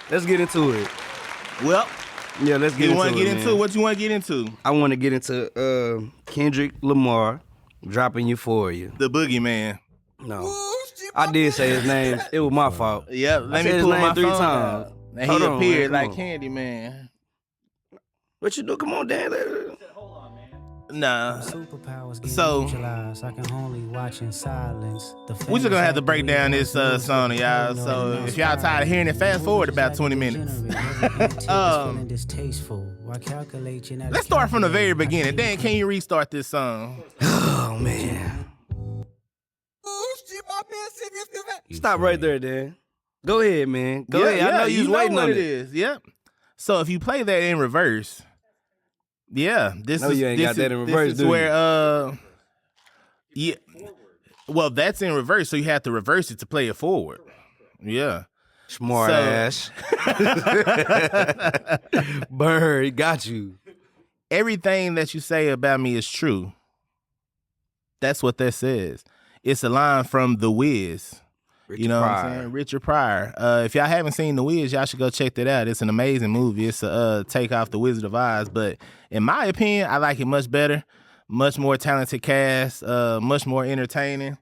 Let's get into it. Well, yeah, let's get into it. You want to get into it? What you want to get into? I want to get into Kendrick Lamar dropping Euphoria. The Boogeyman. No. I did say his name. It was my fault. Yep, let me pull my 3 times. And he appeared like Candyman. What you do? Come on, Dan. Nah. So I can only watch in silence. We just gonna have to break down this song, y'all. So if y'all tired of hearing it, fast forward about 20 minutes. Let's start from the very beginning. Dan, can you restart this song? Oh man. Stop right there, Dan. Go ahead, man. Go ahead. I know you was waiting on it. Yep. So if you play that in reverse, this is you ain't got that in reverse, this is where yeah. Well, that's in reverse, so you have to reverse it to play it forward. Yeah. Smart ass. Bird, got you. Everything that you say about me is true. That's what that says. It's a line from The Wiz. Richard Pryor. What I'm saying? Richard Pryor. If y'all haven't seen The Wiz, y'all should go check that out. It's an amazing movie. It's a take off The Wizard of Oz. But in my opinion, I like it much better. Much more talented cast. Much more entertaining.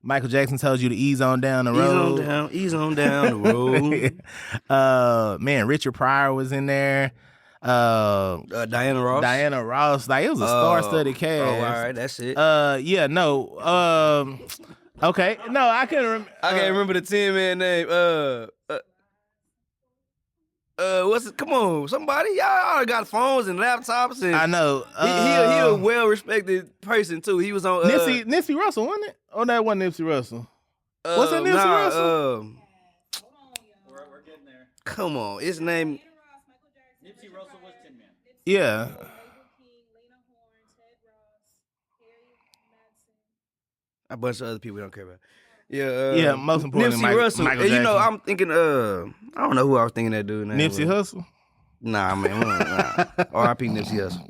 Michael Jackson tells you to ease on down the road. Ease on down the road. Man, Richard Pryor was in there. Diana Ross. Like, it was a star-studded cast. Oh, all right, that's it. Okay, no, I can't remember the 10-man name. What's it? Come on, somebody. Y'all got phones and laptops. And I know. He a well-respected person, too. He was on... Nipsey Russell, wasn't it? Oh, that wasn't Nipsey Russell. What's that Nipsey Russell? We're getting there. Come on, his name... Nipsey Russell was 10 Man. Yeah. A bunch of other people we don't care about. Yeah, most importantly, Nipsey Russell. Michael Jackson. You know, I'm thinking, I don't know who I was thinking that dude name. Nipsey Hussle? Nah, man. Nah. R.I.P. Nipsey Hussle.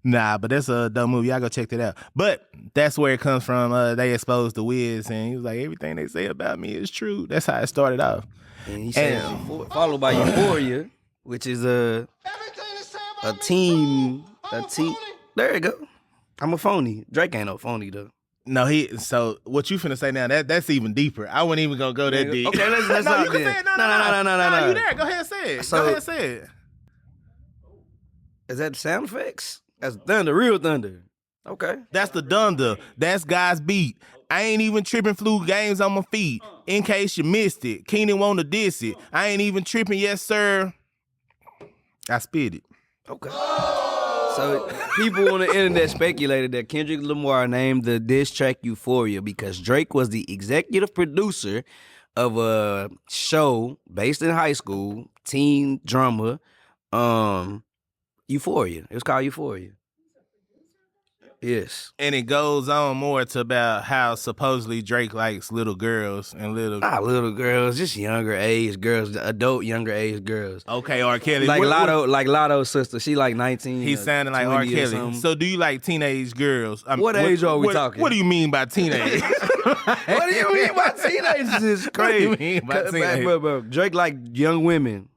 Nah, but that's a dumb movie. Y'all go check that out. But that's where it comes from. They exposed The Wiz, and he was like, everything they say about me is true. That's how it started off. And he said, followed by Euphoria, which is a team. There you go. I'm a phony. Drake ain't no phony, though. No, so what you finna say now, that's even deeper. I wasn't even gonna go that deep. Okay, let's no, not you can say it. No, you there. Go ahead and say it. Go ahead and say it. Is that sound effects? That's thunder, real thunder. Okay. That's the thunder. That's God's beat. I ain't even tripping, flew games on my feet. In case you missed it, Keenan wanna diss it. I ain't even tripping, yes sir. I spit it. Okay. So people on the internet speculated that Kendrick Lamar named the diss track Euphoria because Drake was the executive producer of a show based in high school, teen drama, Euphoria. It was called Euphoria. Yes. And it goes on more to about how supposedly Drake likes little girls and Not little girls, just younger age girls, adult younger age girls. Okay, R. Kelly. Like Lotto's sister, she like 19. He's sounding like R. Kelly. So do you like teenage girls? What age are we talking? What do you mean by teenage? What do you mean by teenagers? Is crazy. What do you mean by teenage? Bro, Drake like young women.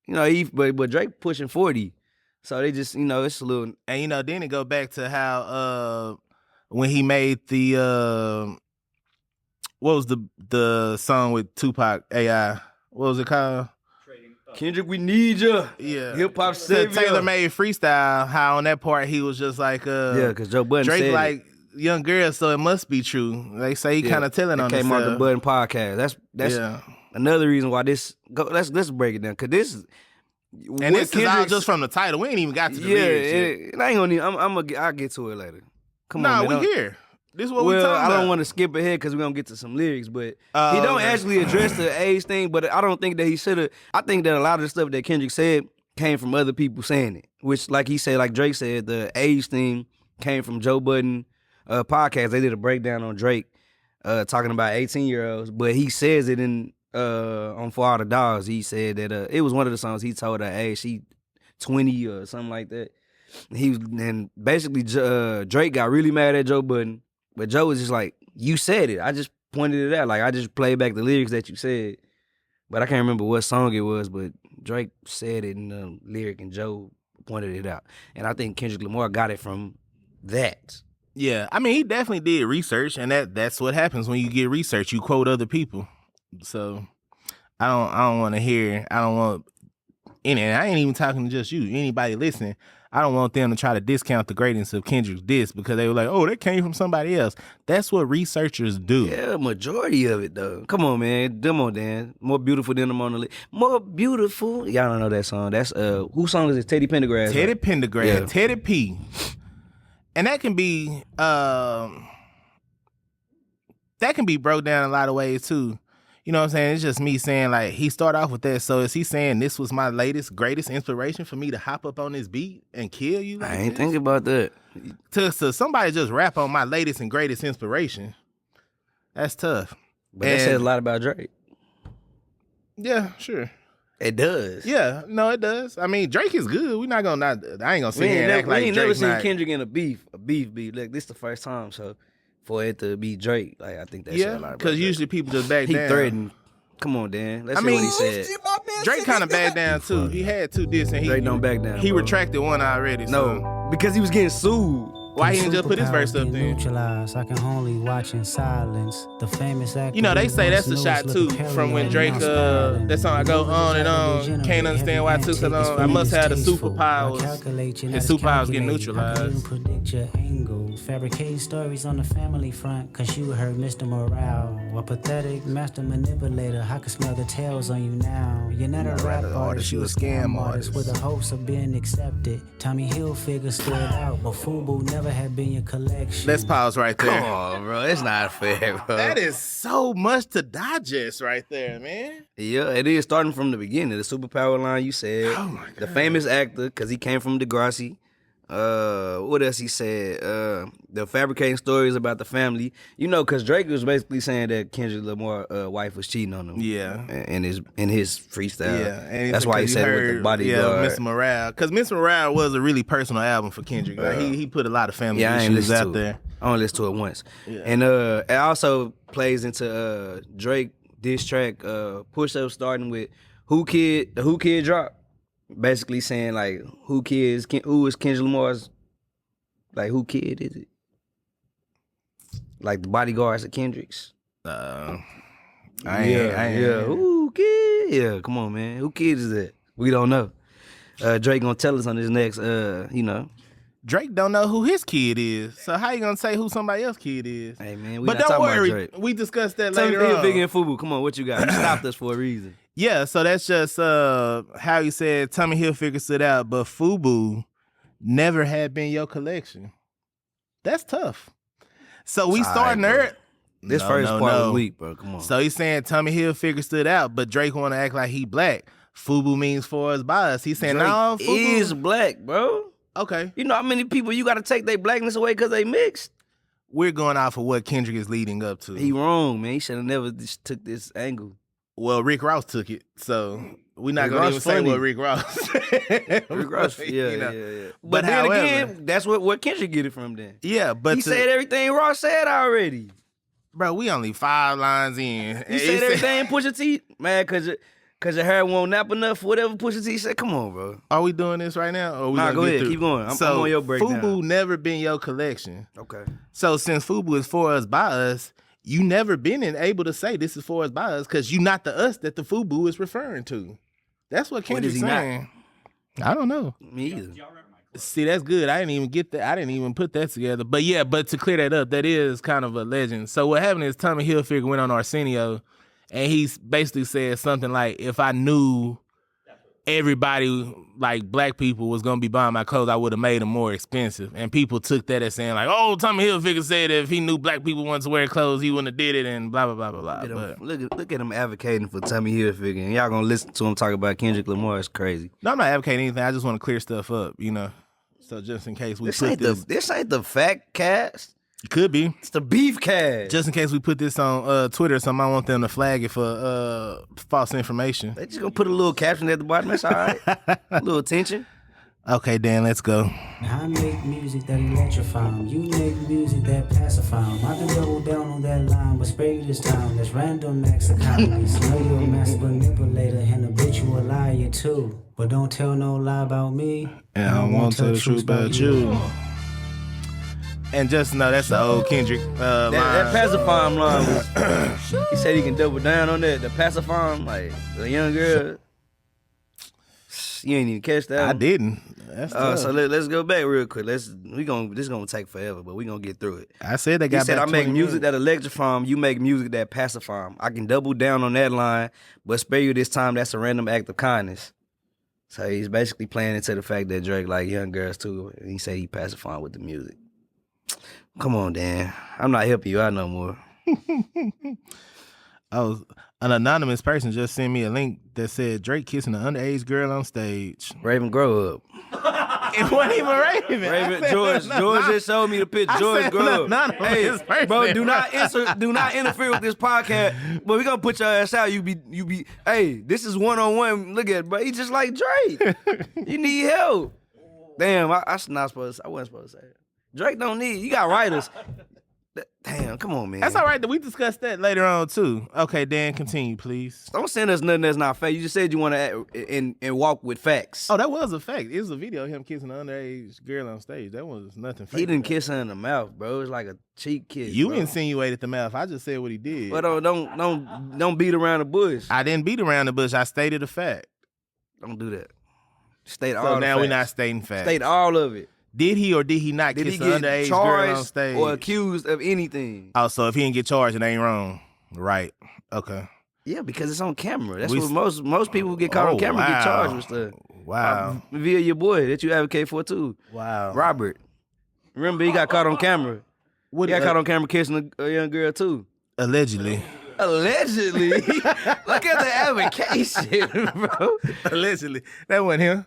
You know, but Drake pushing 40. So they just, it's a little... And, then it go back to how when he made the... what was the song with Tupac, AI? What was it called? Kendrick, we need ya. Yeah. Hip-hop savior. Tailor-made freestyle, how on that part he was just like... yeah, because Joe Budden Drake said like young girls, so it must be true. They say he kind of telling on himself. Came on the Budden podcast. That's another reason why this... Let's break it down, because this... And this is all just from the title. We ain't even got to the lyrics yet. I ain't gonna I'll get to it later. Come on, man. We here. This is what we talking about. I don't want to skip ahead because we're gonna get to some lyrics, but he don't actually address the age thing, but I don't think that he should have. I think that a lot of the stuff that Kendrick said came from other people saying it, which like he said, like Drake said, the age thing came from Joe Budden podcast. They did a breakdown on Drake talking about 18-year-olds, but he says it in on For All the Dogs. He said that it was one of the songs he told her, hey, she 20 or something like that. And basically Drake got really mad at Joe Budden, but Joe was just like, you said it. I just pointed it out. Like, I just played back the lyrics that you said. But I can't remember what song it was, but Drake said it in the lyric and Joe pointed it out. And I think Kendrick Lamar got it from that. Yeah, I mean, he definitely did research, and that's what happens when you get research. You quote other people. So I don't want to hear. I don't want. And I ain't even talking to just you. Anybody listening, I don't want them to try to discount the greatness of Kendrick's diss because they were like, oh, that came from somebody else. That's what researchers do. Yeah, majority of it, though. Come on, man. Demo, Dan. More beautiful than the Mona Lisa. More beautiful. Y'all don't know that song. That's, whose song is it? Teddy Pendergrass. Teddy Pendergrass. Yeah. Teddy P. And that can be broke down a lot of ways, too. You know what I'm saying? It's just me saying, like, he started off with that. So is he saying this was my latest, greatest inspiration for me to hop up on this beat and kill you? Like I ain't thinking about that. To somebody just rap on my latest and greatest inspiration, that's tough. But that says a lot about Drake. Yeah, sure. It does. Yeah, no, it does. I mean, Drake is good. I ain't gonna sit here and act like we ain't Drake's never seen not. Kendrick in a beef. Like, this the first time, so for it to be Drake, like, I think that's a lot about because Drake. usually people just back He down. threatened. Come on, Dan. Let's see what he said. Drake kind of backed down too. He had two discs and Drake don't back down, He bro. retracted one already. So. No, because he was getting sued. Why he didn't just put his verse up there? Neutralized. I can only watch in silence. The famous actor. You know, they say that's a shot too from when Drake, that song I go on and on. Can't understand why too, because I must have the superpowers. His superpowers get neutralized. Predict your angles. Fabricating stories on the family front, cause you heard Mr. Morale. A pathetic master manipulator. I can smell the tails on you now. You're not a rap artist, you a scam artist with the hopes of being accepted. Tommy Hilfiger stood out, but FUBU never had been your collection. Let's pause right there. Come on, bro. It's not fair, bro. That is so much to digest right there, man. Yeah, it is starting from the beginning. The superpower line you said. Oh my God. The famous actor, because he came from Degrassi. What else he said? The fabricating stories about the family. You know, because Drake was basically saying that Kendrick Lamar wife was cheating on him. Yeah. In his freestyle. Yeah, and that's why he said it with the bodyguard. Yeah, Mr. Morale. Because Mr. Morale was a really personal album for Kendrick. Like, he put a lot of family issues out there. I only listened to it once. Yeah. And it also plays into Drake diss track Push Up starting with the Who Kid drop. Basically saying like who is Kendrick Lamar's, like, who kid is it? Like the bodyguards of Kendrick's. I ain't. Who kid? Yeah, come on, man. Who kid is that? We don't know. Drake gonna tell us on his next, Drake don't know who his kid is. So how you gonna say who somebody else's kid is? Hey, man, we but not don't talking worry, about Drake. we discussed that Tell me later on. Big and Fubu. Come on, what you got? You stopped us for a reason. Yeah, so that's just how he said Tommy Hilfiger stood out, but FUBU never had been your collection. That's tough. So we starting there. This first part was weak, bro. Come on. So he's saying Tommy Hilfiger stood out, but Drake want to act like he black. FUBU means for us by us. He's saying, Drake no, FUBU is black, bro. Okay. You know how many people you got to take their blackness away because they mixed? We're going off of what Kendrick is leading up to. He wrong, man. He should have never just took this angle. Well, Rick Ross took it, so we're not Rick going to Ross even say funny. what Rick Ross. Rick Ross, yeah, You know. yeah. But But then however, again, that's what Kendrick get it from then. yeah, but He said everything Ross said already. bro, we only 5 lines in. He said everything Pusha T, man, cause your hair won't nap enough, whatever Pusha T said. Come on, bro. Are we doing this right now? Or we Nah, gonna go get ahead, through? keep going. I'm So on your breakdown. FUBU never been your collection. Okay. So since FUBU is for us by us, you never been able to say this is for us by us because you not the us that the FUBU is referring to. That's what Kendrick's is he not? saying. I don't know. Me either. See, that's good. I didn't even get that. I didn't even put that together. But yeah, but to clear that up, that is kind of a legend. So what happened is Tommy Hilfiger went on Arsenio, and he basically said something like, if I knew everybody, like black people, was gonna be buying my clothes, I would have made them more expensive. And people took that as saying like, oh, Tommy Hilfiger said that if he knew black people wanted to wear clothes, he wouldn't have did it, and blah blah blah blah blah. Look at him advocating for Tommy Hilfiger, and y'all gonna listen to him talk about Kendrick Lamar. It's crazy. No, I'm not advocating anything. I just want to clear stuff up, you know. So just in case we This put ain't this ain't the fact cast. it could be. It's the beef cast. Just in case we put this on Twitter or something, I want them to flag it for false information. They just gonna put a little caption at the bottom. That's all right. A little attention. Okay, Dan, let's go. I make music that electrify 'em. You make music that pacify 'em. I can double down on that line, but spare you this time. That's random acts of kindness. Know you're a master manipulator and a bitch you a liar too. But don't tell no lie about me. And I won't tell the truth about you. And just know that's the old Kendrick line. That pacify him line was, he said he can double down on that. The pacify him, like the young girl. You ain't even catch that. I didn't. That's so let's go back real quick. This gonna take forever, but we gonna get through it. I said they got. He said back I make 20 music minutes. that electrify 'em. You make music that pacify 'em. I can double down on that line, but spare you this time. That's a random act of kindness. So he's basically playing into the fact that Drake like young girls too. And he said he pacifying with the music. Come on, Dan. I'm not helping you out no more. An anonymous person just sent me a link that said Drake kissing an underage girl on stage. Raven, grow up. It wasn't even Raven. George just showed me the picture. George, grow up. Hey, bro, do not interfere with this podcast. But we gonna put your ass out. You be. Hey, this is 1-on-1. Look at it, bro. He just like Drake. You need help. Damn, I wasn't supposed to say it. Drake don't need. You got writers. Damn, come on, man. That's all right. We discuss that later on too. Okay, Dan, continue, please. Don't send us nothing that's not fake. You just said you want to and walk with facts. Oh, that was a fact. It was a video of him kissing an underage girl on stage. That was nothing fake. He didn't kiss her in the mouth, bro. It's like a cheek kiss. You bro. insinuated the mouth. I just said what he did. But don't beat around the bush. I didn't beat around the bush. I stated a fact. Don't do that. State all. So the now facts. we're not stating facts. State all of it. Did he or did he not Did kiss he an get underage girl on charged stage? or accused of anything? Oh, so if he didn't get charged, it ain't wrong. Right. Okay. Yeah, because it's on camera. That's what most people who get caught on camera get charged with stuff. Wow. Via your boy that you advocate for too. Wow. Robert. Remember he got caught on camera. He got caught on camera kissing a young girl too. Allegedly. Allegedly. Look at the avocation, bro. Allegedly. That wasn't him.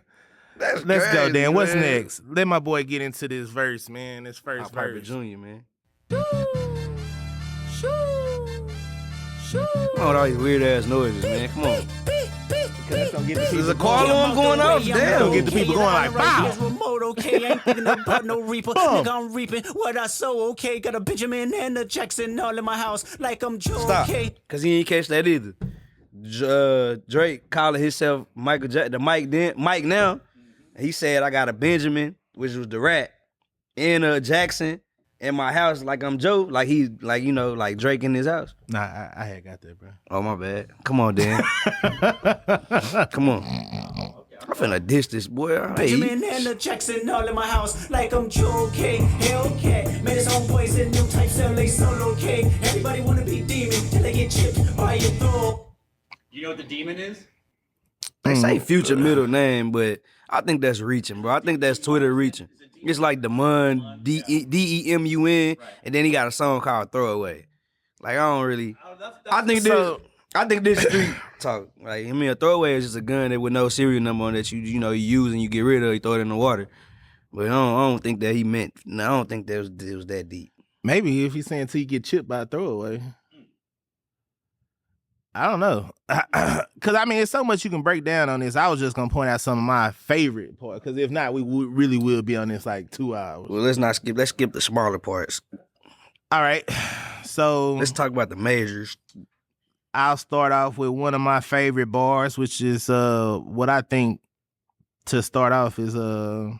Let's Go, Dan. What's next? Let my boy get into this verse, man. This first Piper verse. Jr., man. Come on with all these weird ass noises, man. Come on. That's gonna get the There's a car alarm going off. Damn. Gonna get the people going like, wow. Remote, okay, ain't thinking about no reaper. Nigga, I'm reaping what I sow, okay. Got a Benjamin and a Jackson all in my house, like I'm Joe, Stop. okay. Cause he ain't catch that either. Drake calling himself Mike now. He said I got a Benjamin, which was the rat, and a Jackson in my house, like I'm Joe, like Drake in his house. Nah, I had got that, bro. Oh my bad. Come on, Dan. Come on. I'm finna dish this boy. Hey. Benjamin and a Jackson all in my house, like I'm Joe, okay. Hellcat, made his own boys and new types of lace solo, okay. Everybody wanna be demon till they get chipped by your throat. You know what the demon is? They say Future middle name, but I think that's reaching, bro. I think that's Twitter reaching. It's like Demun, Demun, and then he got a song called Throwaway. Like I don't really. I think this street talk. Like I mean, a throwaway is just a gun that with no serial number on that you use and you get rid of. You throw it in the water. But I don't think that he meant. No, I don't think that it was that deep. Maybe if he's saying till you get chipped by a throwaway. I don't know. Because, I mean, it's so much you can break down on this. I was just going to point out some of my favorite parts. Because if not, we really will be on this like 2 hours. Well, let's skip the smaller parts. All right. So let's talk about the majors. I'll start off with one of my favorite bars, which is what I think to start off is... Because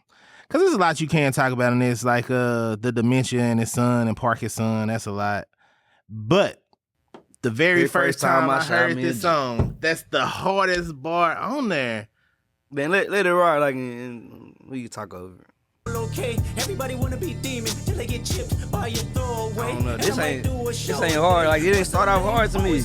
there's a lot you can't talk about in this, like the dementia and his son and Parker's son. That's a lot. But... the very first time I heard this song, that's the hardest bar on there. Man, let it ride like we can talk over it. Okay, everybody wanna be demon till they get chipped by your throwaway. I don't know. This ain't hard. Like it didn't start off hard to me.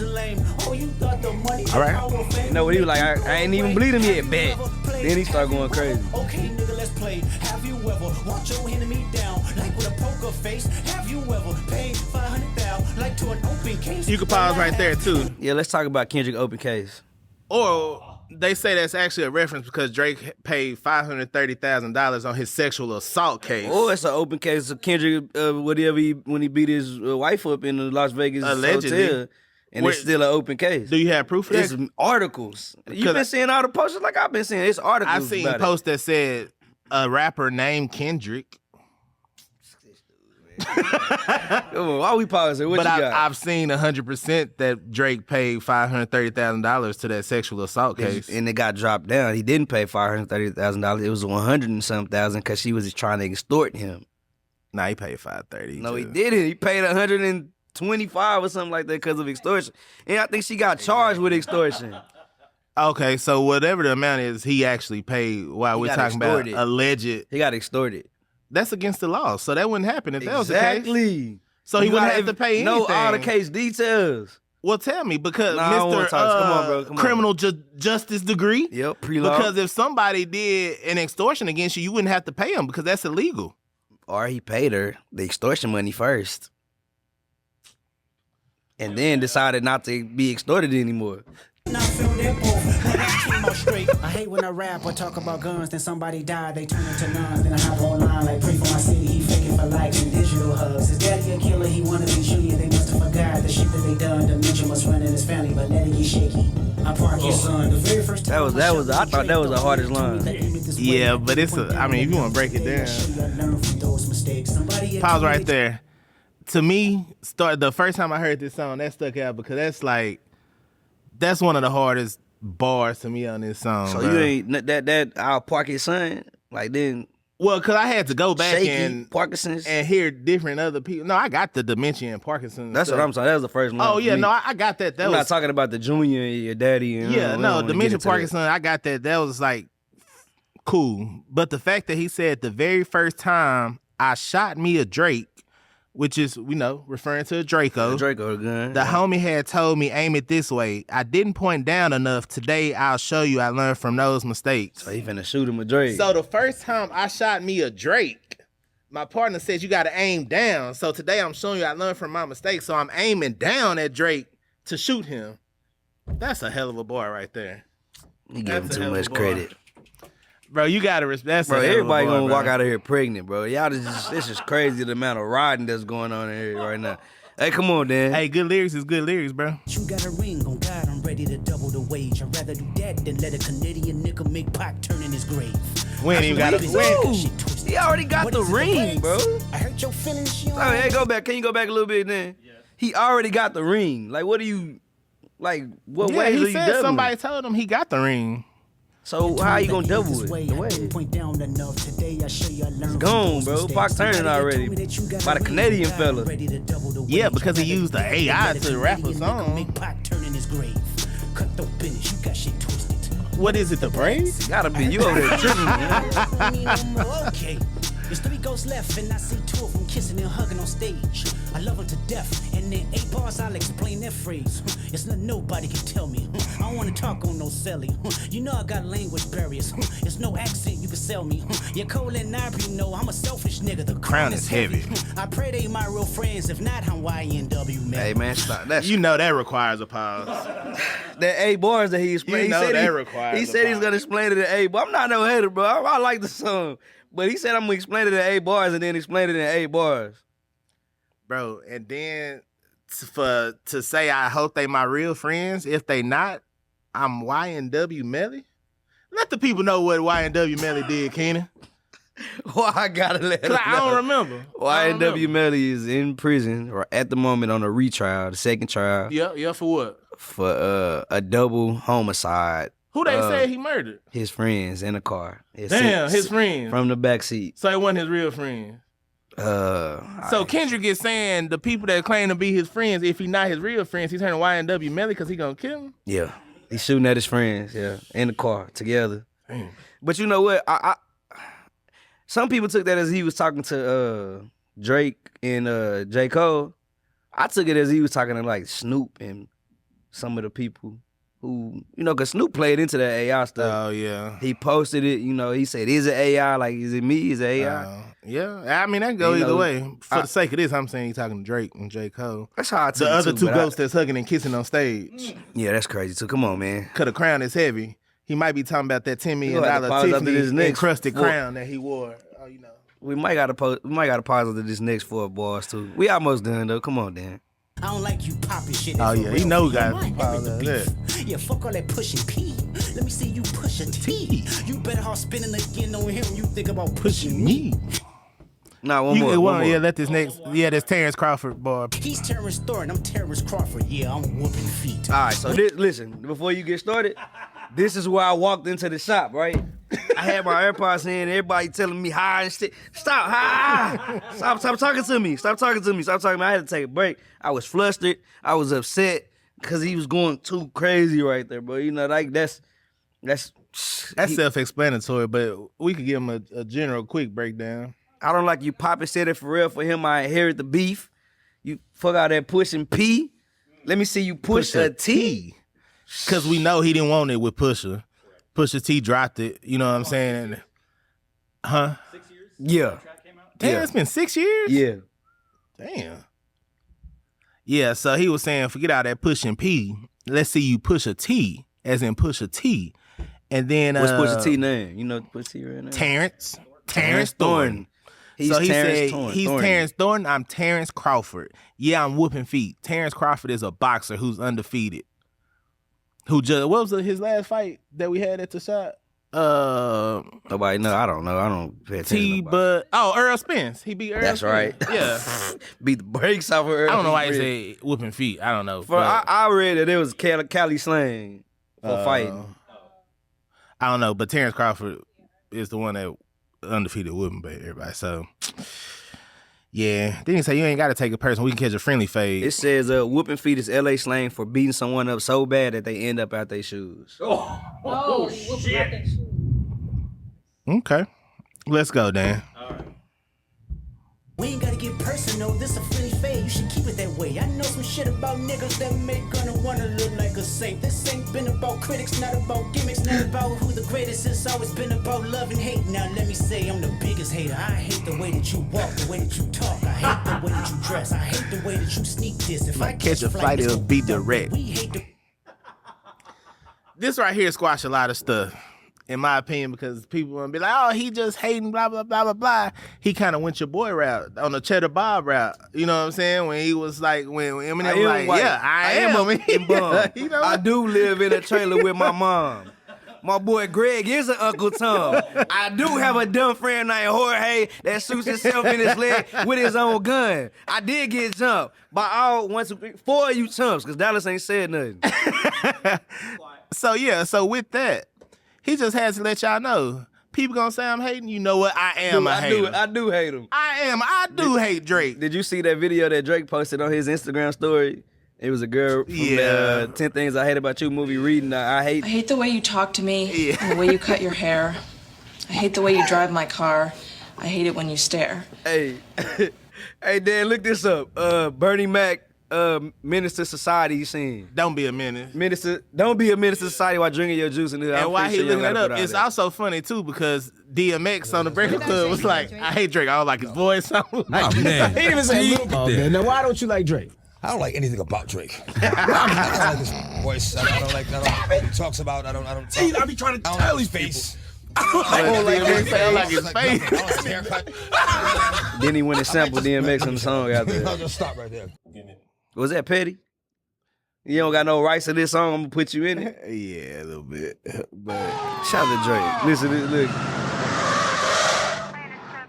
All right. You know what he was like? I ain't even bleeding yet, bet. Then he started going crazy. Okay, nigga, let's play. Have you ever watch your enemy down like with a poker face? Have you ever paid $500,000 like to an open case? You can pause right there too. Yeah, let's talk about Kendrick open case. Or they say that's actually a reference because Drake paid $530,000 on his sexual assault case. Oh, it's an open case of Kendrick, when he beat his wife up in the Las Vegas allegedly hotel. And it's still an open case. Do you have proof of that? It's articles. You've been seeing all the posters like I've been seeing. It's articles. I've seen posts that said A rapper named Kendrick. Why we pausing? What But you got? I've seen 100% that Drake paid $530,000 to that sexual assault case. And it got dropped down. He didn't pay $530,000. It was 100 and some thousand because she was trying to extort him. Nah, he paid $530. No, he didn't. He paid 125 or something like that because of extortion. And I think she got charged with extortion. Okay, so whatever the amount is, he actually paid while we're talking about alleged. He got extorted. That's against the law, so that wouldn't happen if that was the case. Exactly. So he wouldn't have to pay anything. Know all the case details. Well, tell me, because Mr. Come on, bro. Come criminal on. Justice degree? Yep, pre-law. Because if somebody did an extortion against you, you wouldn't have to pay him because that's illegal. Or he paid her the extortion money first. And then decided not to be extorted anymore. I hate when I rap or talk about guns, then somebody died, they turn into nuns. Then I hop online like pray for my city, he faking for likes and digital hugs. His daddy a killer, he wanna be junior, they must have forgot the shit that they done. Dementia must run in his family, but let it get shaky. I park your son. The very first time I thought that was the hardest line. Yeah, but it's if you want to break it down. Pause right there. To me, the first time I heard this song, that stuck out because that's one of the hardest bars to me on this song. So bro. you ain't that I'll park your son? Like then Well, because I had to go back and Parkinson's and hear different other people. No, I got the dementia and Parkinson's. That's stuff. what I'm saying. That was the first one. Oh yeah, no, I got that. I'm not talking about the junior and your daddy. And, dementia, Parkinson's. I got that. That was like cool. But the fact that he said the very first time I shot me a Drake, which is, referring to a Draco. The Draco gun. The homie had told me, aim it this way. I didn't point down enough. Today, I'll show you I learned from those mistakes. So he finna shoot him a Drake. So the first time I shot me a Drake, my partner said, you got to aim down. So today, I'm showing you I learned from my mistakes. So I'm aiming down at Drake to shoot him. That's a hell of a bar right there. You give him too much credit. Bro, you gotta respect. Bro, everybody gonna walk out of here pregnant, bro. Y'all this is crazy the amount of riding that's going on in here right now. Hey, come on, Dan. Hey, good lyrics is good lyrics, bro. You got a ring on God, I'm ready to double the wage. I'd rather do that than let a Canadian nigga make Pac turn in his grave. We ain't even got a win. He already got the ring, bro. I hurt your feelings. Oh, hey, go back. Can you go back a little bit, then? Yeah. He already got the ring. Like, what do you, like, what ways are you doubling? He said somebody told him he got the ring. So how you gonna double it? It's gone, bro. Pac turning already by the Canadian fella. Yeah, because he used the AI to rap a song. What is it, the braids? Gotta be. You over there tripping, man. Okay. There's 3 ghosts left, and I see 2 of them kissing and hugging on stage. I love them to death, and in 8 bars I'll explain that phrase. It's nothing nobody can tell me. I don't wanna talk on no celly. You know I got language barriers. It's no accent you can sell me. Your Cole and Ivory know I'm a selfish nigga. The crown is heavy. I pray they my real friends. If not, I'm YNW, man. Hey, man, stop. That requires a pause. That 8 bars that he explained. He said he's gonna explain it in 8 bars. I'm not no hater, bro. I like the song. But he said I'm gonna explain it in 8 bars and then explain it in 8 bars. Bro, and then to say I hope they my real friends. If they not, I'm YNW Melly. Let the people know what YNW Melly did, Keenan. Why I gotta let them know? I don't remember. YNW Melly is in prison or at the moment on a retrial, the second trial. Yeah, for what? For a double homicide. Who they say he murdered? His friends in a car. His friends. From the backseat. So it wasn't his real friends. So Kendrick is saying the people that claim to be his friends, if he not his real friends, he's turning YNW Melly because he gonna kill him? Yeah. He's shooting at his friends, in the car together. Damn. But you know what? I some people took that as he was talking to Drake and J. Cole. I took it as he was talking to like Snoop and some of the people who, because Snoop played into that AI stuff. Oh, yeah. He posted it, he said, is it AI? Like, is it me? Is it AI? Yeah. I mean, that go either way. For the sake of this, I'm saying he's talking to Drake and J. Cole. That's how I took the it other too, 2 ghosts that's hugging and kissing on stage. Yeah, that's crazy too. Come on, man. Because the crown is heavy. He might be talking about that $10 million Tiffany encrusted crown that he wore. We might gotta pause after this next 4 bars too. We almost done though. Come on, Dan. I don't like you popping shit. Oh yeah, he know guys pause that. Yeah, fuck all that pushing P. Let me see you push a T. You better off spinning again on him. You think about pushing Me. Nah, one more. Yeah, let this next. Yeah, that's Terrence Crawford, boy. He's Terrence Thornton, I'm Terrence Crawford. Yeah, I'm whooping feet. All right, so listen, before you get started, this is where I walked into the shop, right? I had my AirPods in, everybody telling me hi and shit. Stop, hi. Stop talking to me. Stop talking to me. I had to take a break. I was flustered. I was upset because he was going too crazy right there, bro. You know, like that's self-explanatory, but we could give him a general quick breakdown. I don't like you Poppy said it for real. For him, I inherit the beef. You fuck out that pushing P. Let me see you push a T. Because we know he didn't want it with Pusha. Pusha T dropped it. You know what I'm saying? Huh? 6 years? Yeah. Damn, it's been 6 years? Yeah. Damn. Yeah, so he was saying, forget all that pushing P. Let's see you push a T, as in push a T. And then What's Pusha T name? You know Pusha T right now? Terrence Thornton. He Said, Thornton. he's Terrence Thornton, I'm Terrence Crawford. Yeah, I'm whooping feet. Terrence Crawford is a boxer who's undefeated. What was his last fight that we had at the shop? Nobody know. I don't know. I don't pay attention. Earl Spence. He beat Earl That's Spence. right. Yeah. Beat the brakes off of Earl. I don't know why he said whooping feet. I don't know. I read that it was Cali slang for fighting. I don't know, but Terrence Crawford is the one that undefeated whooping beat everybody. So, yeah. Then he say you ain't got to take a person. We can catch a friendly fade. It says whooping feet is LA slang for beating someone up so bad that they end up out their shoes. Oh shit. Okay. Let's go, Dan. We ain't gotta get personal, this a friendly fade, you should keep it that way. I know some shit about niggas that make gonna wanna look like a saint. This ain't been about critics, not about gimmicks, not about who the greatest. It's always been about love and hate. Now let me say I'm the biggest hater. I hate the way that you walk, the way that you talk. I hate the way that you dress. I hate the way that you sneak this. If I catch a flight, it'll be direct. We hate the... This right here squash a lot of stuff, in my opinion, because people gonna be like, oh, he just hating, blah, blah, blah, blah, blah. He kind of went your boy route, on the Cheddar Bob route. You know what I'm saying? When he was like, when Eminem was like, yeah, I am. You know? I do live in a trailer with my mom. My boy Greg is an Uncle Tom. I do have a dumb friend named Jorge that shoots himself in his leg with his own gun. I did get jumped by all 1, 2, 3, 4 of you chumps, because Dallas ain't said nothing. So with that, he just has to let y'all know. People gonna say I'm hating. You know what? I am a hater. I do hate him. I do hate Drake. Did you see that video that Drake posted on his Instagram story? It was a girl from the 10 Things I Hate About You movie reading. I hate the way you talk to me and the way you cut your hair. I hate the way you drive my car. I hate it when you stare. Hey, hey, Dan, look this up. Bernie Mac, Menace to Society, you seen? Don't be a menace. Don't be a menace to society while drinking your juice in the house. And while he looking that up, it's also funny too because DMX on the Breakfast Club was like, I hate Drake. I don't like his voice. Man. He didn't even say a little bit. Now why don't you like Drake? I don't like anything about Drake. I don't like his voice. I don't like what he talks about. I don't. See, I be trying to tell these face. I don't like his face. I don't like his haircut. Then he went and sampled DMX on the song after. I'll just stop right there. Was that petty? You don't got no rights to this song, I'm gonna put you in it? Yeah, a little bit. But shout out to Drake. Listen to this, look.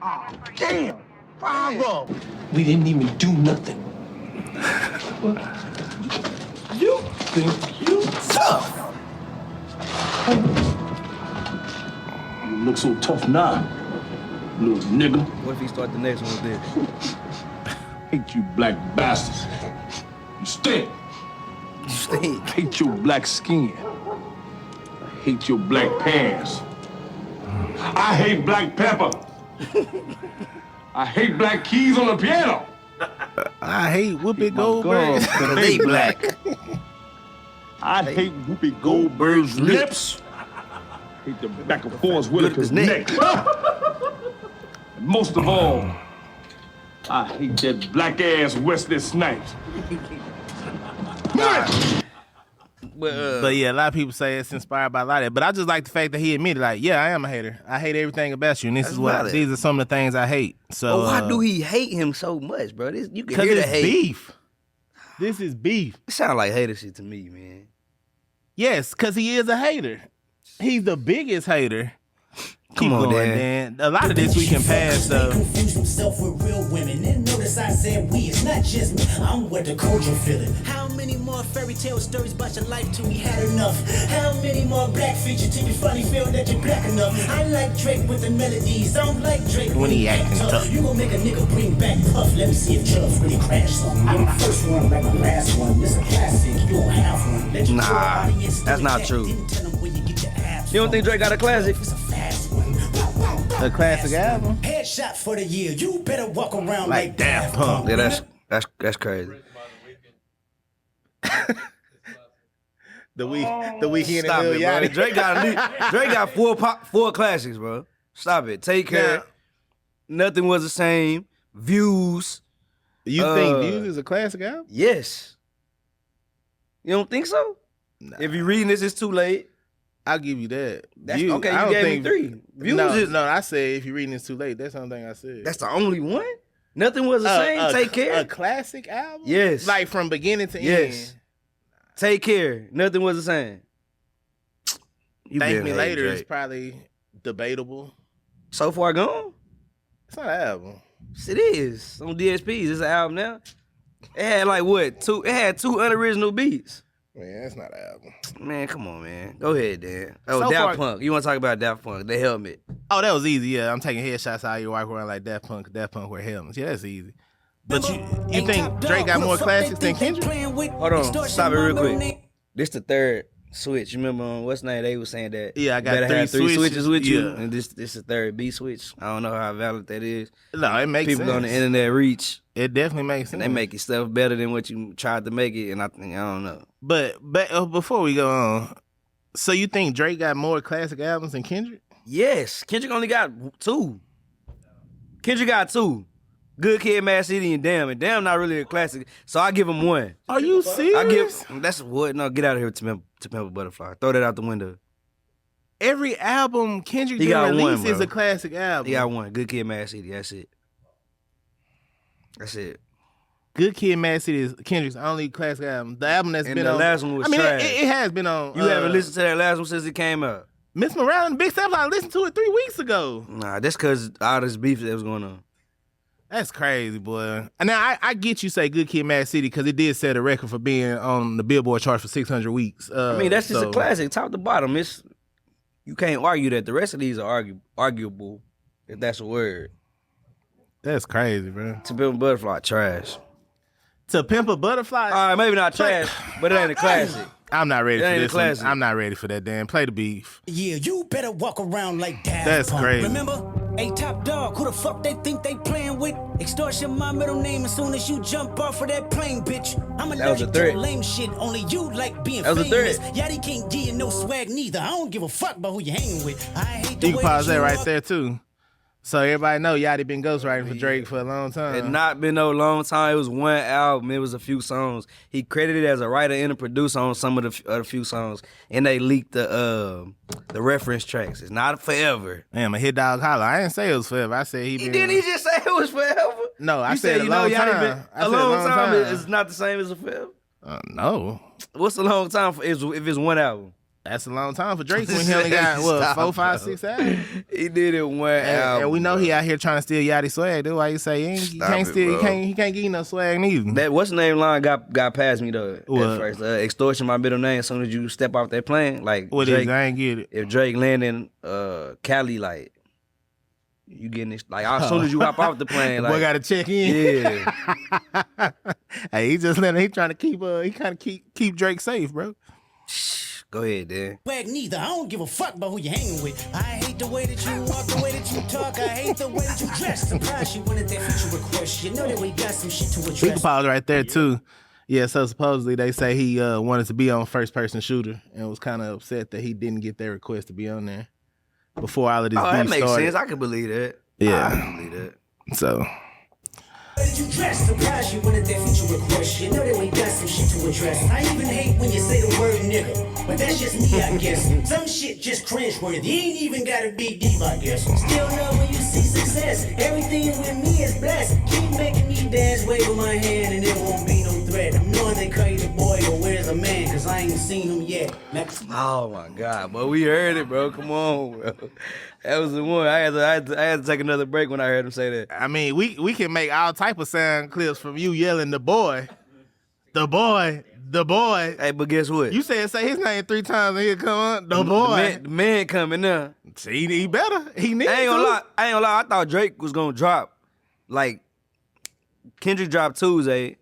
Oh, damn. Bravo. We didn't even do nothing. You think you tough? You look so tough now, little nigga. What if he start the next one with this? Hate you black bastards. You stink. You stink. Hate your black skin. I hate your black pants. I hate black pepper. I hate black keys on the piano. I hate Whoopi Goldberg. They black. I hate Whoopi Goldberg's lips. I hate the back of Forrest Whitaker's neck. And most of all, I hate that black ass Wesley Snipes. But yeah, a lot of people say it's inspired by a lot of that. But I just like the fact that he admitted, like, yeah, I am a hater. I hate everything about you, and these are some of the things I hate. So why do he hate him so much, bro? You can hear the it's hate. Beef. This is beef. It sound like hater shit to me, man. Yes, because he is a hater. He's the biggest hater. Come on, going, Dan. A lot of this we can pass, though. Confuse himself with real women. And notice I said we. It's not just me. I'm what the culture feeling. How many more fairy tale stories about your life till we had enough? How many more black features till you finally feel that you're black enough? I like Drake with the melodies. I don't like Drake when he acting tough. You gon' make a nigga bring back Puff. Let me see if Chubbs really crashed something. I'm the first one, like my last one. This a classic. You don't have one. Let you Nah, that's not true. You don't think Drake got a classic? A classic album? Headshot for the year. You better walk around Like Daft Punk. Yeah, that's crazy. The weekend Stop and Lil it, bro. Yachty. Drake got four classics, bro. Stop it. Take Care. Now, Nothing Was the Same. Views. you think Views is a classic album? Yes. You don't think so? Nah. If you're reading this, it's too late. I'll give you that. That's Views, okay. I You don't gave think, me 3. Views no, is no, I said if you're reading this too late. That's the only thing I said. that's the only one. Nothing Was the Same. Take Care. A classic album? Yes. Like from beginning to Yes. end. Take Care. Nothing Was the Same. You Thank been Me hating Later Drake. is probably debatable. So Far Gone. It's not an album. It is on DSPs. It's an album now. It had like what? It had 2 unoriginal beats. Man, that's not an album. Man, come on, man. Go ahead, Dan. Oh, So Daft far- Punk. You want to talk about Daft Punk? The helmet. Oh, that was easy. Yeah, I'm taking headshots out here walking around like Daft Punk. Daft Punk wear helmets. Yeah, that's easy. But you think Drake got more classics than Kendrick? Hold on. Stop it real quick. This the third switch. You remember on what's name they was saying that Yeah, I got you better have 3 switches with you. Yeah. And this the third B switch. I don't know how valid that is. No, it makes People sense. on the internet reach It definitely makes sense. and they make it stuff better than what you tried to make it. And I don't know. But before we go on, so you think Drake got more classic albums than Kendrick? Yes, Kendrick only got 2. Kendrick got 2. Good Kid, Mad City, and Damn not really a classic. So I give him 1. Are you serious? That's what. No, get out of here, To Pimp a Butterfly. Throw that out the window. Every album Kendrick He got release one, is bro. a classic album. He got 1. Good Kid, Mad City. That's it. That's it. Good Kid, Mad City is Kendrick's only classic album. The album that's And been the on. last one was I mean, trash. it has been on. You haven't listened to that last one since it came out. Miss Morale and Big Steps. I listened to it 3 weeks ago. Nah, that's because all this beef that was going on. That's crazy, boy. And now I get you say Good Kid, Mad City because it did set a record for being on the Billboard chart for 600 weeks. I mean, that's just a classic, top to bottom. You can't argue that. The rest of these are arguable, if that's a word. That's crazy, bro. To Pimp a Butterfly, trash. To Pimp a Butterfly. All right, maybe not trash, but it ain't a classic. I'm not ready It for ain't a this one. classic. I'm not ready for that, Dan. Play the beef. Yeah, you better walk around like Daft That's Punk. crazy. Remember? Hey, Top Dog, who the fuck they think they playing with? Extortion, my middle name as soon as you jump off of that plane, bitch. I'm That was a allergic to threat. the lame shit. Only you like being That was a famous. threat. Yachty can't give you no swag neither. I don't give a fuck about who you hanging with. I hate the You way can pause that right walk. there, too. So everybody know Yachty been ghostwriting for Drake for a long time. It not been no long time. It was 1 album. It was a few songs. He credited as a writer and a producer on some of the other few songs, and they leaked the reference tracks. It's not forever. Damn, a hit dog holler. I didn't say it was forever. I said he been. Didn't he just say it was forever? No, I You said a you long Yachty time. been- I said a long time is not the same as a forever. No, What's a long time for if it's 1 album? that's a long time for Drake when he only got Stop, 4, 5, bro. 6 albums. He did it 1 album. And we know bro. he out here trying to steal Yachty swag. That's why you say he Stop can't it, steal. bro. He can't give you no swag neither. That what's the name line got past me though What? at first. Extortion, my middle name. As soon as you step off that plane, like What Drake, is? I ain't get it. if Drake landing Cali, like you getting this, like as soon as you hop off the plane, Boy like got to check in. yeah, Hey, he just letting. He trying to keep. He kind of keep Drake safe, bro. go ahead, Dan. Swag neither. I don't give a fuck about who you hanging with. I hate the way that you walk, the way that you talk. I hate the way that you dress. Surprised you wanted that feature request. You know that we got some shit to address. We can pause right there too. Yeah, so supposedly they say he wanted to be on First Person Shooter and was kind of upset that he didn't get their request to be on there before all of this Oh, that beef makes started. sense. I can believe that. Yeah. I can believe that. So Way that you dress, surprised you wanted that feature request. You know that we got some shit to address. I even hate when you say the word nigga, but that's just me, I guess. Some shit just cringeworthy. Ain't even gotta be deep, I guess. Still know when you see success, everything with me is blessed. Keep making me dance, waving my hand, and it won't be no threat. bread. I'm knowing they call you the boy, or where's the man? Cause I ain't seen him yet. Oh my God, but we heard it, bro. Come on, bro. That was the one. I had to take another break when I heard him say that. I mean, we can make all type of sound clips from you yelling the boy. The boy. Hey, but guess what? You said say his name 3 times and he'll come on. The boy. The man coming now. See, he better. He needs I ain't gonna lie. I thought Drake was gonna drop. Like, Kendrick dropped Tuesday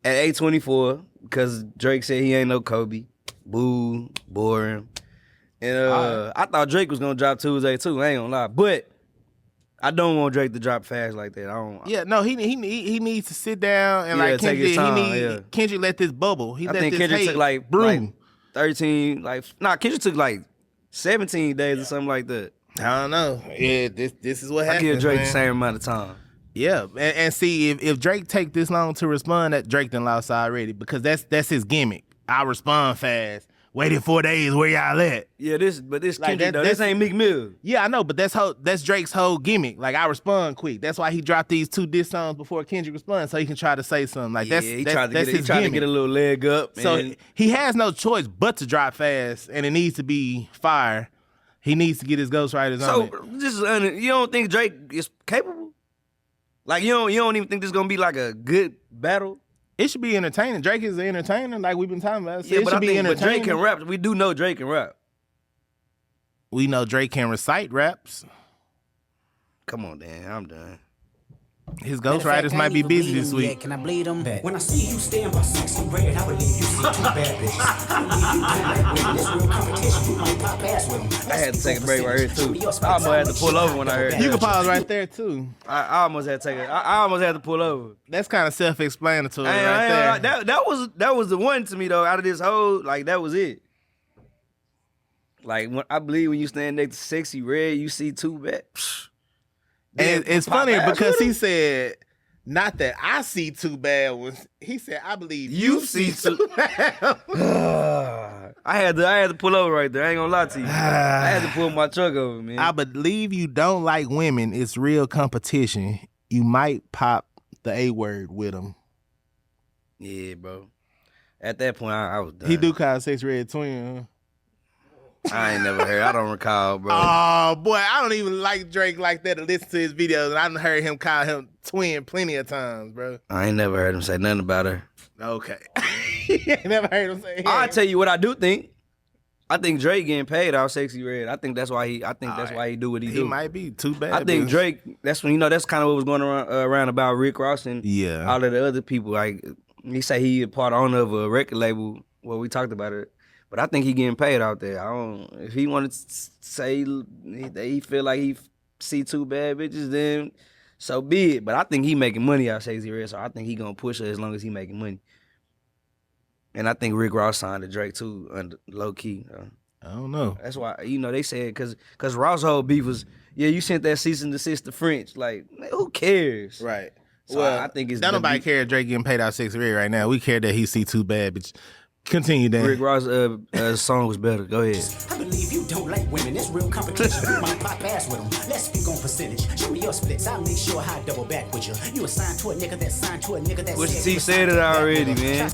at 8:24 because Drake said he ain't no Kobe. Boo, boring. And I thought Drake was gonna drop Tuesday too. I ain't gonna lie, but I don't want Drake to drop fast like that. I don't. Yeah, no, he needs to sit down and like take his Kendrick. time, Kendrick let this bubble. I think Kendrick took like 13. Kendrick took like 17 days or something like that. I don't know. Yeah, this is what happens. I give Drake man. the same amount of time. Yeah, and see if Drake take this long to respond, that Drake done lost already because that's his gimmick. I respond fast. Waited 4 days. Where y'all at? Yeah, this like Kendrick though. This This ain't Meek Mill. Yeah, I know, but that's Drake's whole gimmick. Like I respond quick. That's why he dropped these 2 diss songs before Kendrick responds, so he can try to say something. Like He tried his to get a little leg up. So he has no choice but to drop fast, and it needs to be fire. He needs to get his ghostwriters on it. So this is you don't think Drake is capable? Like you don't even think this is gonna be like a good battle? It should be entertaining. Drake is an entertainer, like we've been talking about. So Yeah, it but should I be think entertaining. Drake can rap. We do know Drake can rap. We know Drake can recite raps. Come on, Dan. I'm done. His ghostwriters might be busy this week. Can I bleed them back? When I see you stand by sexy red, I believe you see 2 bad bitches. I believe you don't like women. This real competition. You might pop ass with them. I had to take a break right here too. I almost had to pull over when I heard You that. can pause right there too. I almost had to take it. I almost had to pull over. That's kind of self-explanatory right there. That was the one to me though. Out of this whole, like that was it. Like I believe when you stand next to sexy red, you see 2 bad. And it's funny because he said, not that I see 2 bad ones. He said, I believe you see 2 bad ones. I had to pull over right there. I ain't gonna lie to you. I had to pull my truck over, man. I believe you don't like women. It's real competition. You might pop the A word with them. Yeah, bro. At that point, I was done. He do call Sex Red twin, huh? I ain't never heard. I don't recall, bro. Oh, boy, I don't even like Drake like that to listen to his videos. And I done heard him call him twin plenty of times, bro. I ain't never heard him say nothing about her. Okay. You ain't never heard him say I'll tell you what I do think. I think Drake getting paid off Sexy Red. I think that's why he do what he do. He might be too bad. I think Drake, that's when, that's kind of what was going around about Rick Ross and all of the other people. Like, he say he a part owner of a record label. Well, we talked about it. But I think he getting paid out there. If he wanted to say he feel like he see 2 bad bitches, then so be it. But I think he making money out of Sexy Red, so I think he gonna push her as long as he making money. And I think Rick Ross signed to Drake too, low key. I don't know. That's why they said because Ross' whole beef was you sent that cease and desist to French. Like, who cares? Right. So well, I think it's don't nobody care if Drake getting paid out Sexy Red right now. We care that he see 2 bad bitches. Continue, Dan. Rick Ross' song was better. Go ahead. I believe you don't like women. It's real competition. You might pop ass with them. Let's speak on percentage. Show me your splits. I'll make sure I double back with you. You assigned to a nigga that signed to a nigga that Pusha T said it already, man.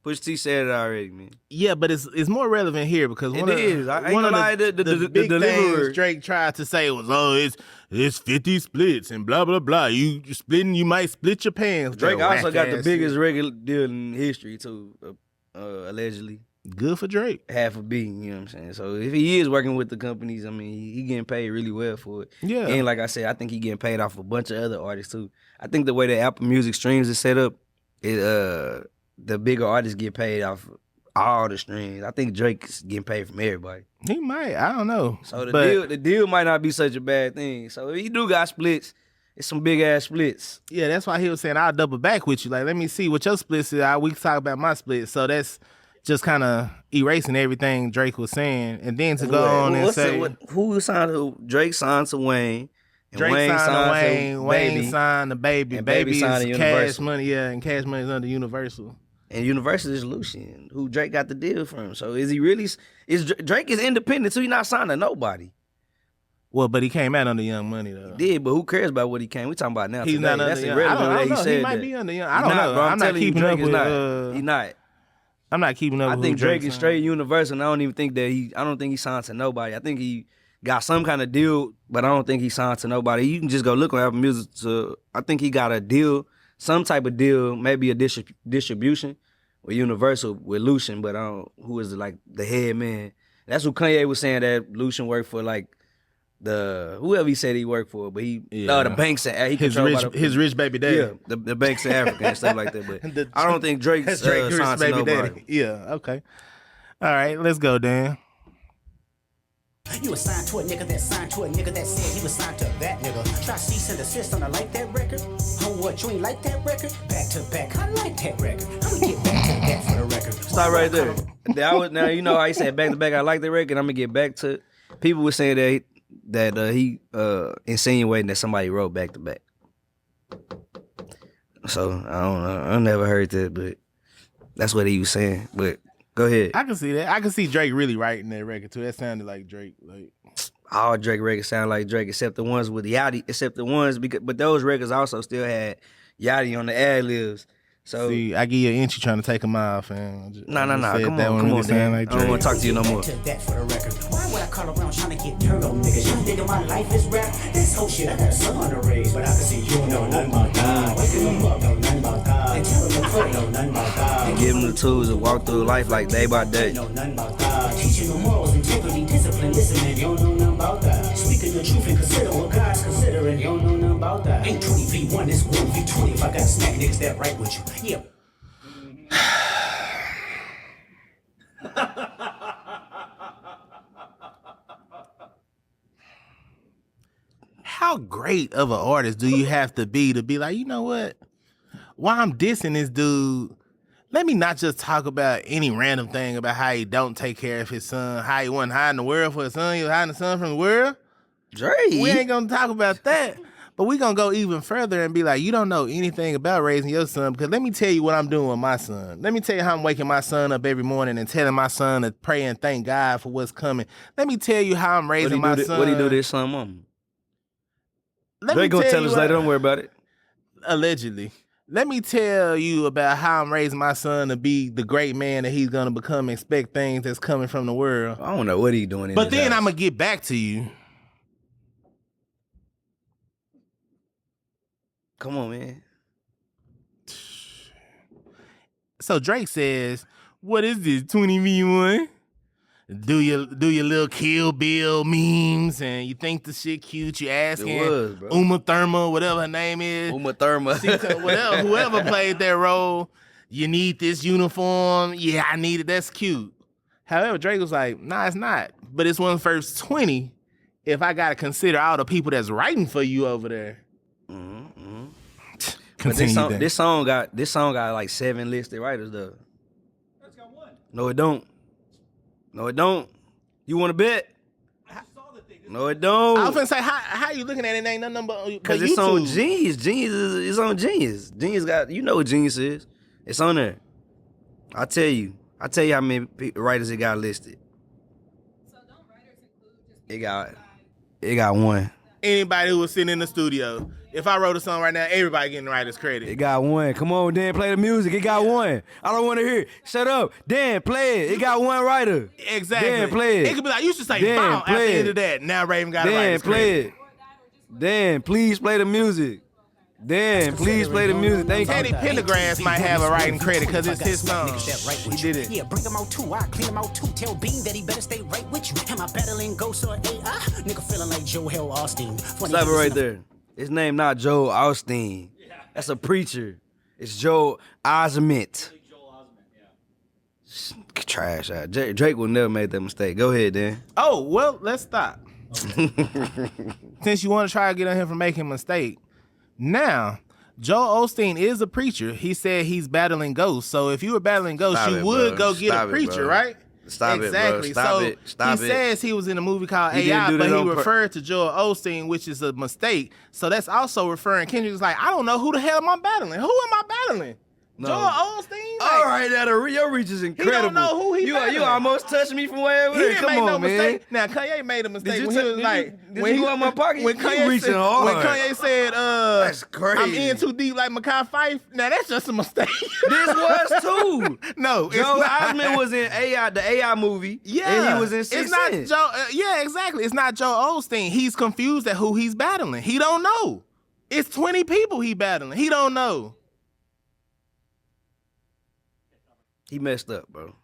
Pusha T said it already, man. Yeah, but it's more relevant here because one of the big things Drake tried to say was, it's 50 splits and blah blah blah. You splitting, you might split your pants. Drake also got the biggest record deal in history too. Allegedly. Good for Drake. Half a billion, you know what I'm saying? So if he is working with the companies, I mean, he getting paid really well for it. Yeah. And like I said, I think he getting paid off a bunch of other artists too. I think the way that Apple Music streams is set up, the bigger artists get paid off all the streams. I think Drake's getting paid from everybody. He might. I don't know. So the deal might not be such a bad thing. So if he do got splits, it's some big ass splits. Yeah, that's why he was saying I'll double back with you. Like, let me see what your splits is. We can talk about my splits. So that's just kind of erasing everything Drake was saying, and then to go on and say who signed to Drake signed to Wayne. And Drake signed to Wayne. Wayne signed to Baby. And Baby signed to is Universal. Cash Money. Yeah, and Cash Money is under Universal. And Universal is Lucian, who Drake got the deal from. So is he really? Drake is independent, so he's not signed to nobody. Well, but he came out under Young Money though. He did, but who cares about what he came? We talking about now. He's today. not under That's Young. irrelevant. I don't know. He He might that. be under Young. I don't know. Bro, I'm not keeping up with. He not. I'm not keeping up. I with think who Drake is signed. straight Universal. And I don't even think that I don't think he signed to nobody. I think he got some kind of deal, but I don't think he signed to nobody. You can just go look on Apple Music. I think he got a deal, some type of deal, maybe a distribution with Universal with Lucian, but I don't. Who is like the head man? That's what Kanye was saying that Lucian worked for, like whoever he said he worked for, but the banks he his rich baby daddy. Yeah, the banks in Africa and stuff like that. But I don't think Drake's Drake signed to nobody. Daddy. Yeah, okay. All right, let's go, Dan. You was signed to a nigga that signed to a nigga that said he was signed to that nigga. Try cease and desist on I like that record. Oh, what, you ain't like that record? Back to back, I like that record. I'm gonna get back to that for the record. Stop right there. Now you know how he said back to back, I like that record. I'm gonna get back to. People were saying that he insinuating that somebody wrote back to back. So I don't know. I never heard that, but that's what he was saying. But go ahead. I can see that. I can see Drake really writing that record too. That sounded like Drake. Like all Drake records sound like Drake, except the ones with Yachty. But those records also still had Yachty on the ad libs. So see, I give you an inch, you trying to take him off, and no. Come on, Dan. Like I don't want to talk to you no more. That for the record. Why would I call around trying to get dirt on niggas? You think my life is rap? This whole shit, I got a son to raise, but I can see you don't know nothing about God. Waking them up, know nothing about God. And tell them to pray, know nothing about God. And give them the tools to walk through life like day by day. Know nothing about God. Teaching them morals, integrity, discipline, listening, you don't know nothing about that. Speaking the truth and consider what God's considering, you don't know nothing about that. Ain't 20v1, it's 1v20 if I got smack niggas that right with you. Yeah. How great of an artist do you have to be like, you know what? While I'm dissing this dude, let me not just talk about any random thing about how he don't take care of his son, how he wasn't hiding the world for his son, he was hiding the son from the world. Drake. We ain't gonna talk about that. But we gonna go even further and be like, you don't know anything about raising your son, because let me tell you what I'm doing with my son. Let me tell you how I'm waking my son up every morning and telling my son to pray and thank God for what's coming. Let me tell you how I'm raising my son. What do you do to his son, mom? They gonna tell us later. Don't worry about it. Allegedly. Let me tell you about how I'm raising my son to be the great man that he's gonna become. Expect things that's coming from the world. I don't know what he's doing. But then I'm gonna get back to you. Come on, man. So Drake says, "What is this 20v1? Do your little Kill Bill memes, and you think the shit cute? You asking Uma Thurman, whatever her name is, Uma Thurman, whoever played that role. You need this uniform? Yeah, I need it. That's cute." However, Drake was like, "Nah, it's not. But it's one of the first 20. If I gotta consider all the people that's writing for you over there." But this song got like 7 listed writers though. That's got 1. No, it don't. You want to bet? No, it don't. I was gonna say, how you looking at it? Ain't nothing but because it's on Genius. It's on Genius. Genius got, you know what Genius is. It's on there. I tell you how many writers it got listed. So don't writers include just It got 1. Anybody who was sitting in the studio. If I wrote a song right now, everybody getting writer's credit. It got 1. Come on, Dan, play the music. It got 1. I don't want to hear it. Shut up. Dan, play it. It got 1 writer. Exactly. Dan, play it. It could be like, you should say Dan, bomb after the play end it. of that. Now Raven got a Dan, writer's play credit. it. Dan, please play the music. Dan, please play the music. Thank Teddy you. Pendergrass might have a writing credit because it's his song. He did it. Yeah, bring him out too. I clean him out too. Tell Bean that he better stay right with you. Am I battling ghosts or AI? Nigga feeling like Joe Hill Austin. Stop it right there. His name not Joel Osteen. That's a preacher. It's Joel Osment. Trash out. Drake will never make that mistake. Go ahead, Dan. Oh, well, let's stop. Since you want to try to get on him for making a mistake. Now, Joel Osteen is a preacher. He said he's battling ghosts. So if you were battling ghosts, you would go get a preacher, right? Stop exactly. It, bro. Stop it. Stop he it. says he was in a movie called AI, but he referred to Joel Osteen, which is a mistake. So that's also referring. Kendrick was like, I don't know who the hell am I battling. Who am I battling? No. Joel Osteen? All right, now your reach is incredible. He don't know who he You battling. almost touched me from way over He there. didn't Come make on, no man. mistake. Now Kanye made a mistake when he was like, did you go in my pocket? When You Kanye reaching said, hard. when Kanye said, That's crazy. I'm in too deep like Makai Fife. Now that's just a mistake. This was too. No, it's Joe not. Osment was in the AI movie. Yeah, and he was in Six It's not Sense. Joe. Yeah, exactly. It's not Joe Osteen. He's confused at who he's battling. He don't know. It's 20 people he battling. He don't know. He messed up, bro.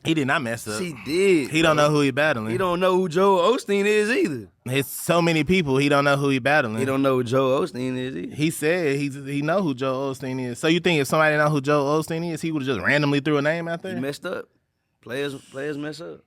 He did not mess up. He did. He don't know who he battling. He don't know who Joel Osteen is either. It's so many people. He don't know who he battling. He don't know who Joel Osteen is either. He said he know who Joel Osteen is. So you think if somebody know who Joel Osteen is, he would have just randomly threw a name out there? He messed up. Players mess up.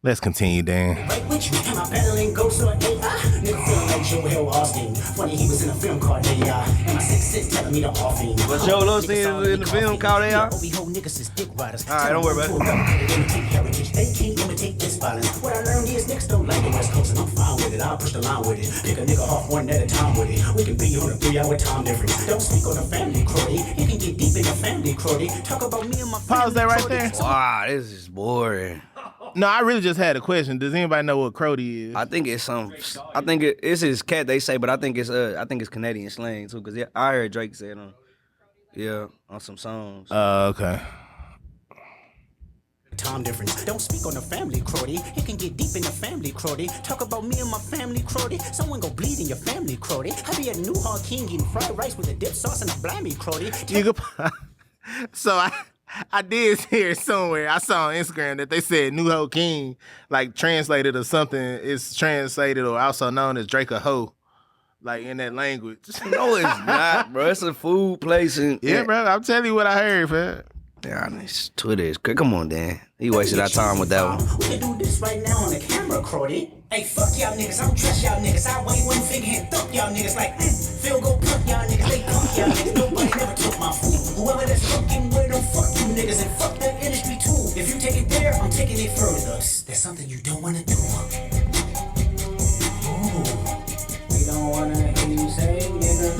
Let's continue, Dan. Right with you, am I battling ghosts or AI? Nigga feeling like Joel Austin. Funny he was in a film called AI. And my six telling me to off him. But Joel Osteen is in the film called AI? Niggas is dick riders. All right, don't worry about it. Imitate heritage. They can't imitate this violence. What I learned is niggas don't like the West Coast, and I'm fine with it. I'll push the line with it. Pick a nigga off one at a time with it. We can be on a 3-hour time difference. Don't speak on the family, Crody. You can get deep in the family, Crody. Talk about me and my family. Pause that right there. Wow, this is boring. No, I really just had a question. Does anybody know what Crody is? I think it's it's his cat they say, but I think it's Canadian slang too, cause I heard Drake say it on some songs. Okay. Time difference. Don't speak on the family, Crody. You can get deep in the family, Crody. Talk about me and my family, Crody. Someone go bleed in your family, Crody. I be a New Hall King eating fried rice with a dip sauce and a blammy, Crody. You could, so I did hear somewhere. I saw on Instagram that they said New Ho King, like translated or something, is translated or also known as Drake a Ho, like in that language. No, it's not, bro. It's a food place. Yeah, bro. I'm telling you what I heard, man. Yeah, this Twitter is good. Come on, Dan. He wasted our time with that one. We can do this right now on the camera, Crody. Hey, fuck y'all niggas. I don't trust y'all niggas. I wave one finger and thump y'all niggas like, Phil go pump y'all niggas. They pump y'all niggas. Nobody never took my food. Whoever that's fucking with them, fuck you niggas and fuck the industry too. If you take it there, I'm taking it further. There's something you don't wanna do. Ooh. We don't wanna hear you say nigga.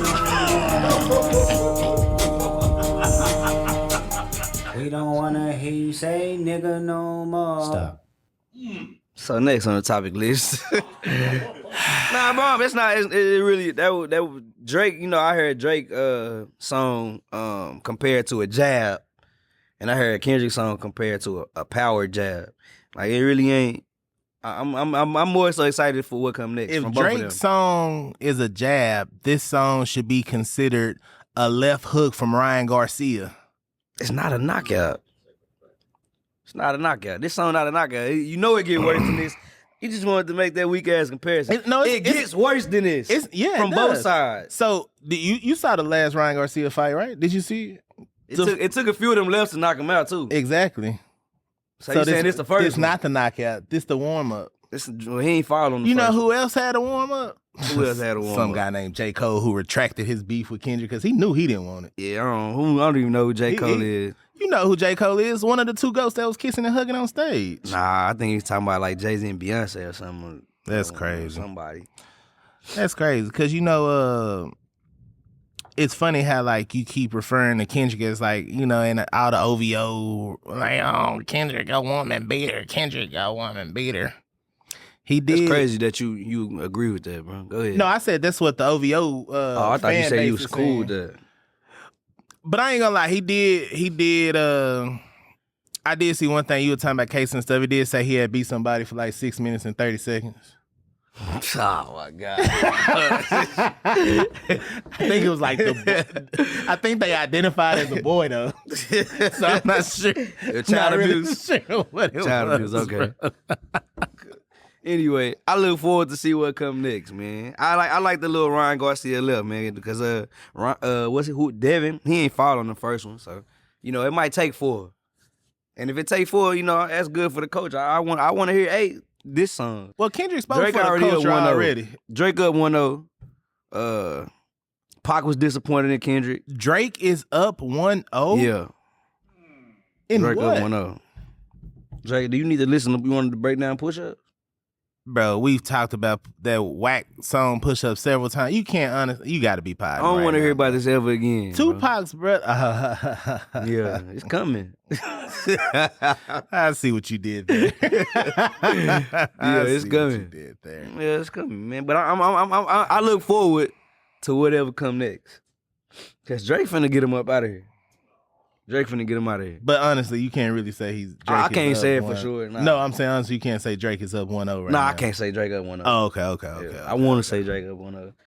We don't wanna hear you say nigga no more. Stop. So next on the topic list. Nah, bro, it's not. It really that was Drake. You know, I heard Drake song compared to a jab, and I heard Kendrick song compared to a power jab. Like it really ain't. I'm more so excited for what come next. If from both of them. Drake's song is a jab, this song should be considered a left hook from Ryan Garcia. It's not a knockout. It's not a knockout. This song not a knockout. You know it get worse than this. He just wanted to make that weak ass comparison. It gets worse than this. From both sides. So you saw the last Ryan Garcia fight, right? Did you see? It took a few of them lefts to knock him out too. Exactly. So you saying this the first? It's not the knockout. This the warm up. He ain't following. You know who else had a warm up? Who else had a warm up? Some guy named J. Cole who retracted his beef with Kendrick because he knew he didn't want it. Yeah, I don't even know who J. Cole is. You know who J. Cole is? One of the two ghosts that was kissing and hugging on stage. Nah, I think he's talking about like Jay-Z and Beyonce or something. That's crazy. Somebody. That's crazy because it's funny how like you keep referring to Kendrick as like, in all the OVO, like, oh, Kendrick a woman beater. Kendrick a woman beater. He did. It's crazy that you agree with that, bro. Go ahead. No, I said that's what the OVO I thought you said you was cool with that. But I ain't gonna lie, he did I did see one thing you were talking about Case and stuff. He did say he had beat somebody for like 6 minutes and 30 seconds. Oh my God. I think it was like I think they identified as a boy though. So I'm not sure. Child abuse. Really sure what it Child was, abuse, okay. bro. Anyway, I look forward to see what come next, man. I like the little Ryan Garcia left, man, because Devin, he ain't fouled on the first one, so it might take 4. And if it take 4, that's good for the coach. I want to hear this song. Well, Kendrick spoke Drake for the culture already. Drake up 1-0. Pac was disappointed in Kendrick. Drake is up 1-0? Yeah. In Drake what? up 1-0. Drake, do you need to listen? You wanted to break down push-ups? Bro, we've talked about that whack song Push Up several times. You can't honestly, you got to be positive. I don't want to hear about this ever again. Tupac's, bro. Yeah, it's coming. I see what you did there. Yeah, it's coming. What you did there. Yeah, it's coming, man. But I look forward to whatever come next. Cause Drake finna get him up out of here. Drake finna get him out of here. But honestly, you can't really say he's Drake. I can't say it one. for sure. Nah. No, I'm saying honestly, you can't say Drake is up 1-0 right now. Nah, I can't say Drake up 1-0. Oh, okay. I want to say Drake up 1-0.